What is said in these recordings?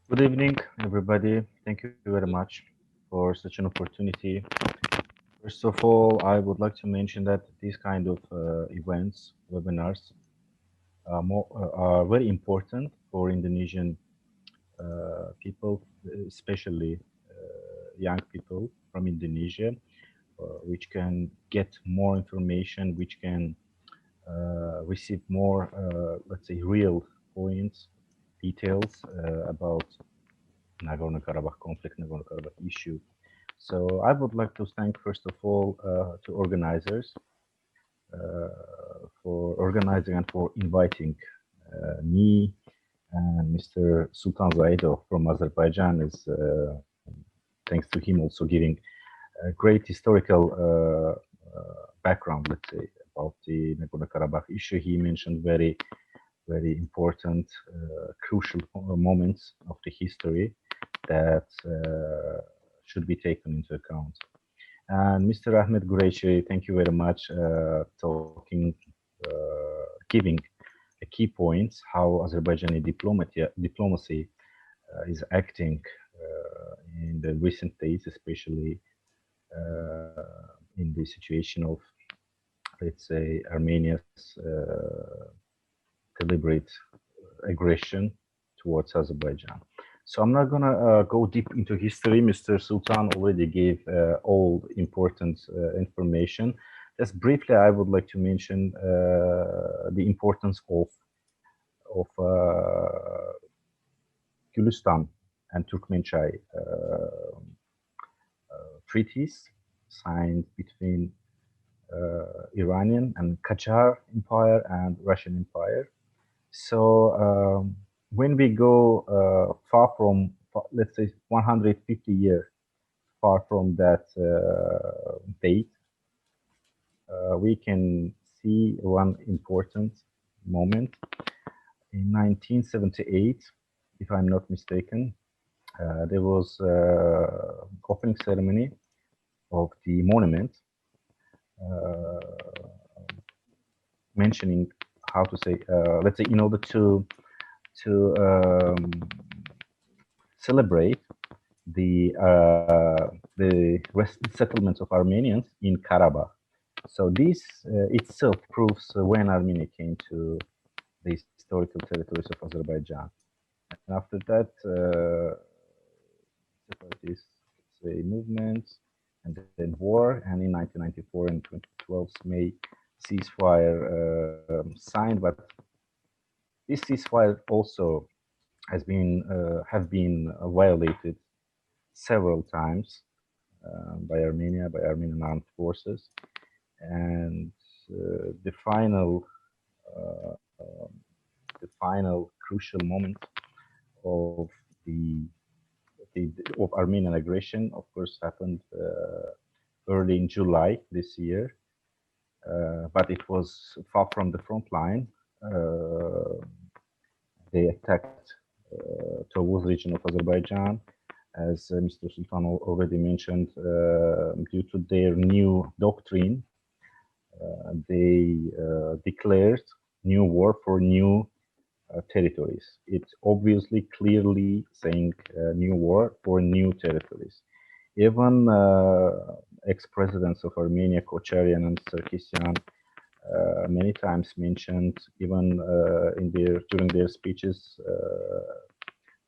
Good evening, everybody. Thank you very much for such an opportunity. First of all, I would like to mention that these kind of events, webinars, are very important for Indonesian people, especially young people from Indonesia, which can get more information, which can receive more, let's say, real points, details about Nagorno-Karabakh conflict, Nagorno-Karabakh issue. So I would like to thank, first of all, to organizers for organizing and for inviting me and Mr. Sultan Zaidov from Azerbaijan. Is thanks to him also giving a great historical background, let's say, about the Nagorno-Karabakh issue. He mentioned very important, crucial moments of the history that should be taken into account. And Mr. Ahmed Gureishi, thank you very much, talking, giving a key points how Azerbaijani diplomacy is acting in the recent days, especially in the situation of, let's say, Armenia's deliberate aggression towards Azerbaijan. So I'm not gonna go deep into history. Mr. Sultan already gave all important information. Just briefly, I would like to mention the importance of Gülistan and Turkmenchai treaties signed between Iranian and Qajar Empire and Russian Empire. So when we go far from, let's say, 150 years far from that date, we can see one important moment. In 1978, if I'm not mistaken, there was opening ceremony of the monument, mentioning how to say, let's say, in order to celebrate the settlements of Armenians in Karabakh. So this itself proves when Armenia came to the historical territories of Azerbaijan. And after that, separatist, say, movements, and then war. And in 1994 and 2012 May ceasefire signed, but this ceasefire also have been violated several times by Armenia, by Armenian armed forces, and the uh, final crucial moment of the, of Armenian aggression, of course, happened early in July this year, but it was far from the front line. They attacked Tovuz region of Azerbaijan, as Mr. Sultan already mentioned, due to their new doctrine. They declared new war for new territories. It's obviously clearly saying new war for new territories. Even ex-presidents of Armenia, Kocharian and Sarkisian, many times mentioned, even during their speeches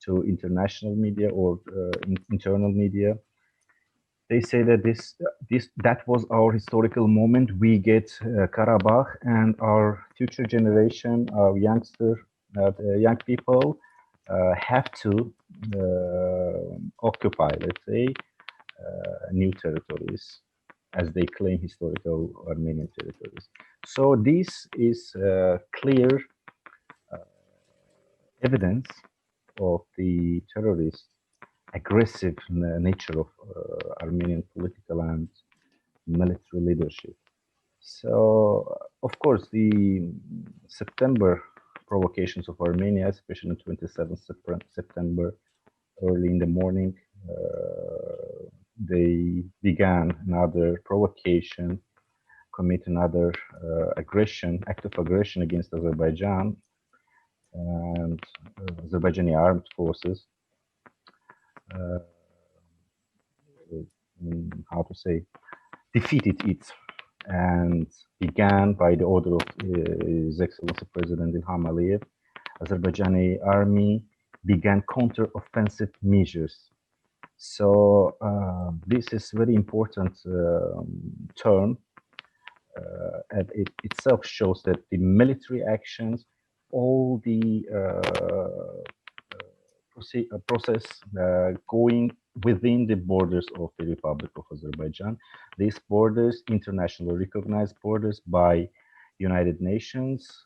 to international media or internal media, they say that that was our historical moment. We get Karabakh, and our future generation, our young people, have to occupy, let's say, new territories, as they claim historical Armenian territories. So this is clear evidence of the terrorist aggressive nature of Armenian political and military leadership. So, of course, the September provocations of Armenia, especially on 27th September, early in the morning, they began another provocation, commit another act of aggression against Azerbaijan and Azerbaijani armed forces. how to say, defeated it, and began by the order of His Excellency President Ilham Aliyev. Azerbaijani army began counter-offensive measures. So this is very important term, and it itself shows that the military actions, all the process going within the borders of the Republic of Azerbaijan. These borders, internationally recognized borders by United Nations,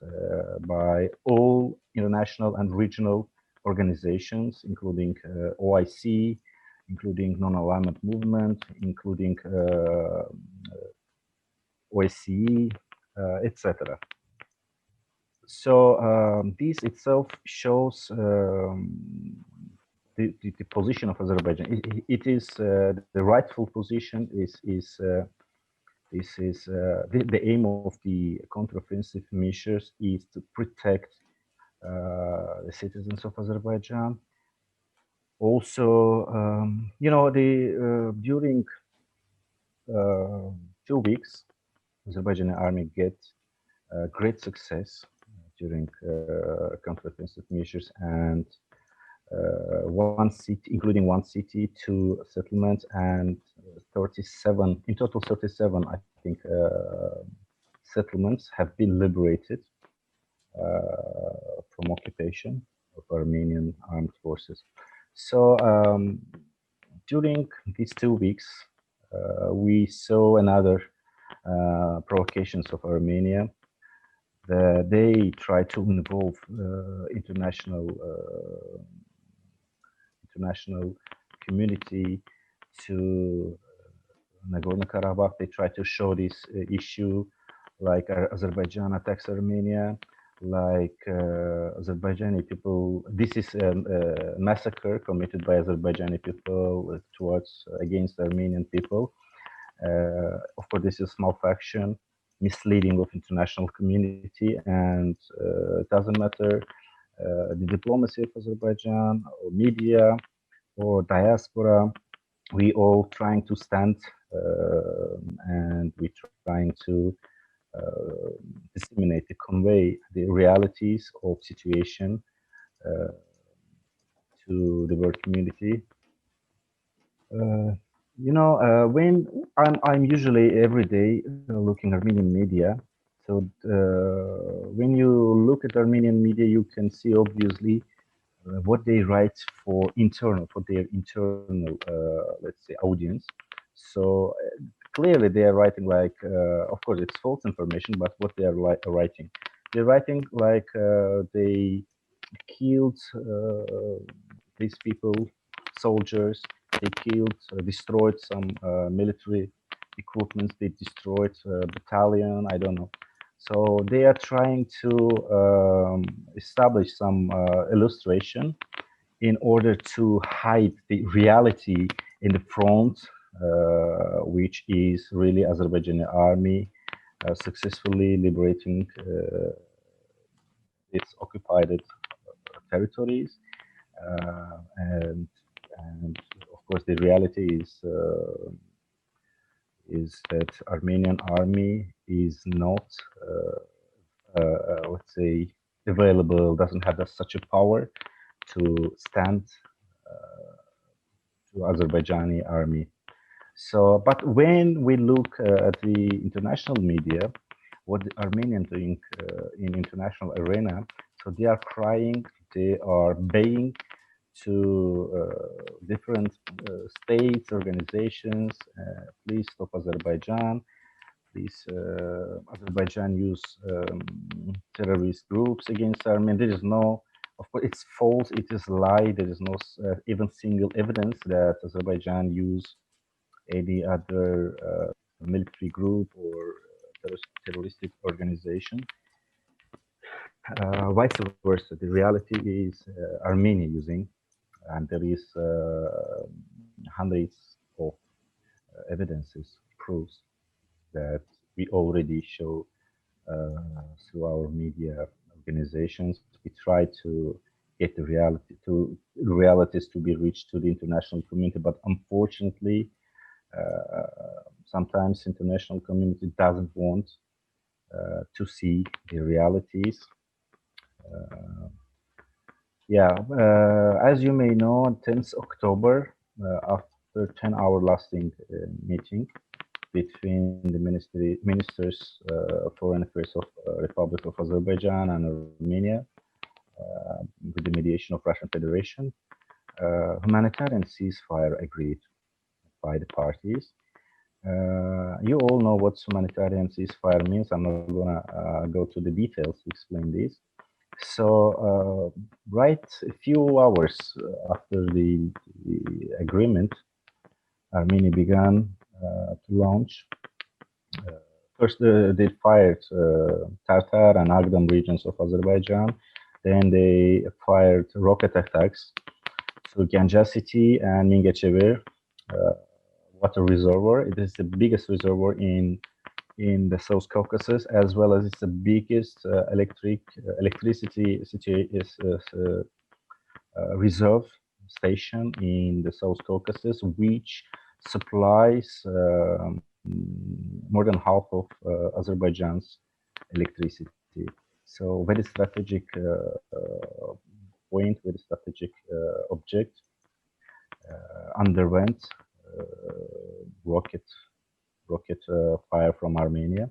by all international and regional organizations, including OIC, including non-alignment movement, including OIC, etc. So this itself shows the position of Azerbaijan. It is the rightful position. The aim of the counteroffensive measures is to protect the citizens of Azerbaijan. Also, during 2 weeks, Azerbaijani army get great success during counteroffensive measures, and one city, including one city, 2 settlements, and 37, in total 37, I think, settlements have been liberated from occupation of Armenian armed forces. So during these 2 weeks, we saw another provocations of Armenia. They try to involve international community to Nagorno-Karabakh. They try to show this issue, like Azerbaijan attacks Armenia, like Azerbaijani people. This is a massacre committed by Azerbaijani people against Armenian people. Of course, this is a small faction, misleading of international community, and it doesn't matter the diplomacy of Azerbaijan or media or diaspora. We all trying to stand and we trying to disseminate, to convey the realities of situation to the world community. When I'm usually every day looking Armenian media. So when you look at Armenian media, you can see obviously what they write for their internal, let's say, audience. So clearly they are writing like, of course, it's false information, but what they are writing, they're writing like they killed these people, soldiers. They killed, destroyed some military equipment. They destroyed battalion. I don't know. So they are trying to establish some illustration in order to hide the reality in the front, which is really Azerbaijani army successfully liberating its occupied territories, and of course the reality is that Armenian army is not, let's say, available, doesn't have such a power to stand to Azerbaijani army. So, but when we look at the international media, what the Armenians doing in international arena, so they are crying, they are baying to different states, organizations, please stop Azerbaijan, please Azerbaijan use terrorist groups against Armenia. There is no, of course, it's false, it is lie, there is no even single evidence that Azerbaijan use any other military group or terroristic organization. Vice versa, the reality is Armenia using, and there is hundreds of evidences, proofs that we already show through our media organizations. We try to get the realities to be reached to the international community. But unfortunately, sometimes international community doesn't want to see the realities. As you may know, on 10th October, after 10-hour lasting meeting between the ministers foreign affairs of Republic of Azerbaijan and Armenia, with the mediation of Russian Federation, humanitarian ceasefire agreed by the parties. You all know what humanitarian ceasefire means. I'm not gonna go to the details to explain this. So, right a few hours after the agreement, Armenia began to launch. First, they fired Tartar and Agdam regions of Azerbaijan. Then they fired rocket attacks to Ganja city and Mingechevir water reservoir. It is the biggest reservoir in the South Caucasus, as well as it's the biggest electricity reserve station in the South Caucasus, which supplies more than half of Azerbaijan's electricity. So very strategic point, very strategic object, underwent rocket fire from Armenia.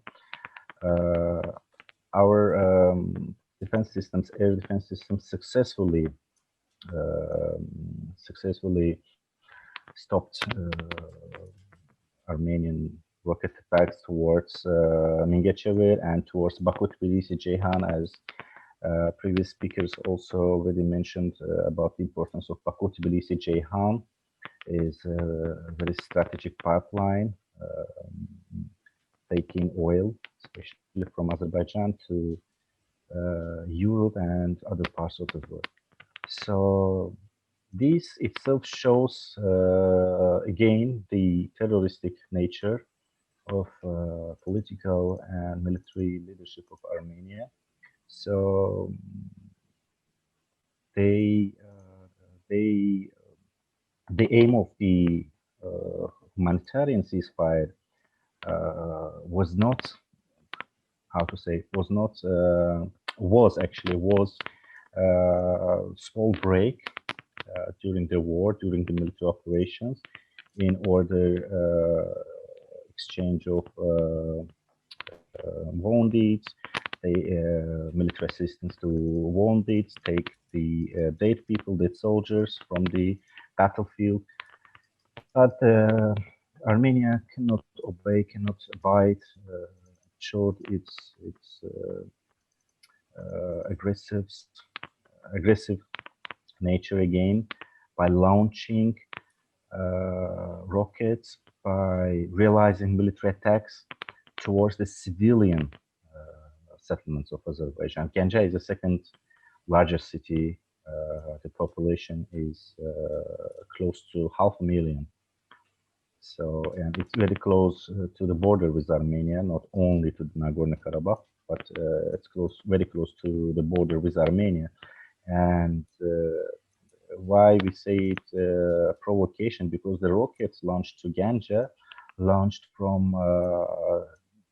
Our defense systems, air defense systems, successfully stopped Armenian rocket attacks towards Mingechevir and towards Baku, Tbilisi, Ceyhan, as previous speakers also already mentioned about the importance of Baku, Tbilisi, Ceyhan is a very strategic pipeline taking oil, especially from Azerbaijan, to Europe and other parts of the world. So this itself shows again the terroristic nature of political and military leadership of Armenia. So the aim of the humanitarian ceasefire was not, how to say, was small break during the war, during the military operations, in order exchange of wounded, military assistance to wounded, take the dead people, dead soldiers from the battlefield. But Armenia cannot obey, cannot abide, showed its aggressive nature again by launching rockets, by realizing military attacks towards the civilian settlements of Azerbaijan. Ganja is the second largest city. The population is close to 500,000. So, and it's very close to the border with Armenia, not only to Nagorno-Karabakh, but it's very close to the border with Armenia. And why we say it provocation? Because the rockets launched to Ganja launched from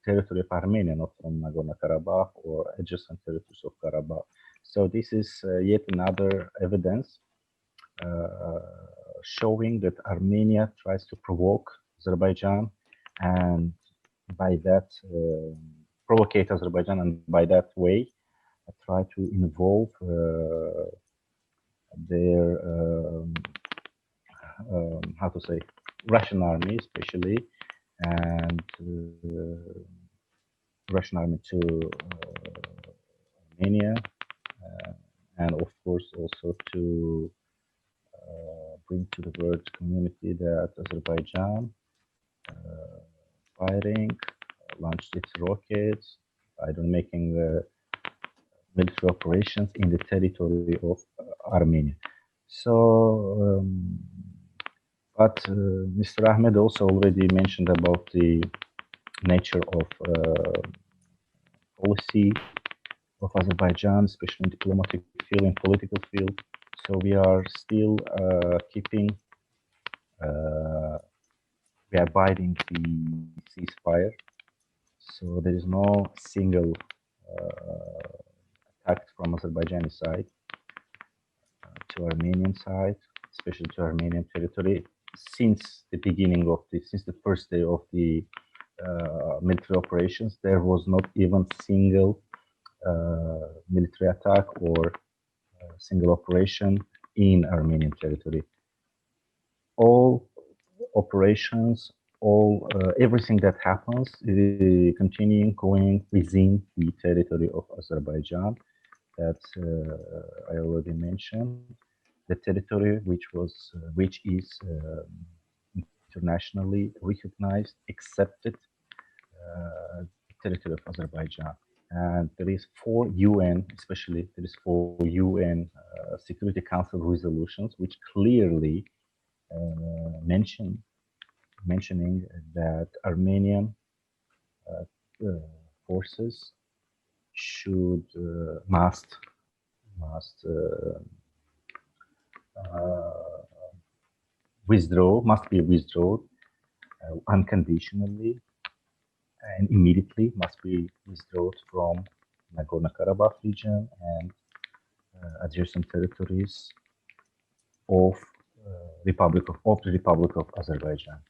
territory of Armenia, not from Nagorno-Karabakh or adjacent territories of Karabakh. So this is yet another evidence showing that Armenia tries to provoke Azerbaijan, and by that provocate Azerbaijan, and by that way try to involve their how to say, Russian army especially, and Russian army to Armenia, and of course also to bring to the world community that Azerbaijan firing, launched its rockets, making military operations in the territory of Armenia. So, but Mr. Ahmed also already mentioned about the nature of policy of Azerbaijan, especially in diplomatic field, in political field. So we are still keeping, we are abiding the ceasefire. So there is no single attack from Azerbaijani side to Armenian side, especially to Armenian territory, since the beginning of since the first day of the military operations. There was not even single military attack or single operation in Armenian territory. All operations, everything that happens, continuing going within the territory of Azerbaijan. That I already mentioned, the territory which is internationally recognized, accepted territory of Azerbaijan. And there is 4 UN, especially there is 4 UN Security Council resolutions which clearly mentioning that Armenian forces should must be withdrawn unconditionally and immediately, must be withdrawn from Nagorno-Karabakh region and adjacent territories of the Republic of Azerbaijan.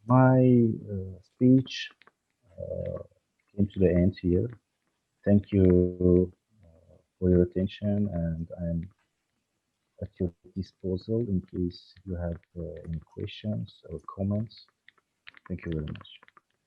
My speech came to the end here. Thank you for your attention, and I'm at your disposal in case you have any questions or comments. Thank you very much.